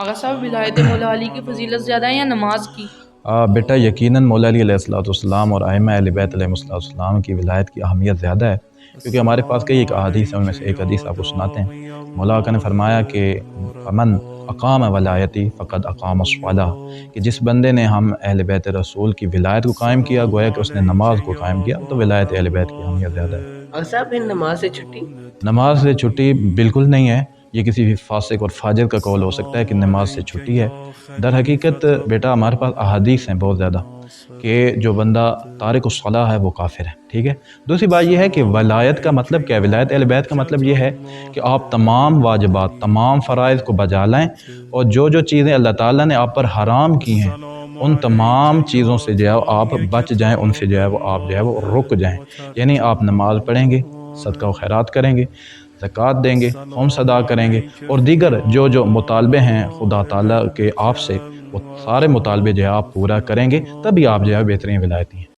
آغا صاحب ولایت مولا علی کی فضیلت زیادہ ہے یا نماز کی؟ بیٹا یقیناً مولا علی علیہ السلام اور ائمہ اہل بیت علیہ السلام کی ولایت کی اہمیت زیادہ ہے، کیونکہ ہمارے پاس کئی ایک احادیث ہیں، ان میں سے ایک حدیث آپ کو سناتے ہیں۔ مولا آقا نے فرمایا کہ فمن اقام ولایتی فقد اقام الصلاۃ، کہ جس بندے نے ہم اہل بیت رسول کی ولایت کو قائم کیا، گویا کہ اس نے نماز کو قائم کیا، تو ولایت اہل بیت کی اہمیت زیادہ ہے۔ آغا صاحب پھر نماز سے چھٹی؟ نماز سے چھٹی بالکل نہیں ہے، یہ کسی بھی فاسق اور فاجر کا قول ہو سکتا ہے کہ نماز سے چھٹی ہے۔ در حقیقت بیٹا ہمارے پاس احادیث ہیں بہت زیادہ کہ جو بندہ تارک الصلاۃ ہے وہ کافر ہے، ٹھیک ہے۔ دوسری بات یہ ہے کہ ولایت کا مطلب کیا ہے؟ ولایت اہل بیت کا مطلب یہ ہے کہ آپ تمام واجبات، تمام فرائض کو بجا لائیں، اور جو جو چیزیں اللہ تعالیٰ نے آپ پر حرام کی ہیں ان تمام چیزوں سے جو ہے آپ بچ جائیں، ان سے جو ہے وہ آپ جو ہے وہ رک جائیں۔ یعنی آپ نماز پڑھیں گے، صدقہ و خیرات کریں گے، زکوٰۃ دیں گے، خمس ادا کریں گے، اور دیگر جو جو مطالبے ہیں خدا تعالیٰ کے آپ سے، وہ سارے مطالبے جو ہے آپ پورا کریں گے، تبھی آپ جو ہے بہترین ولایتی ہیں۔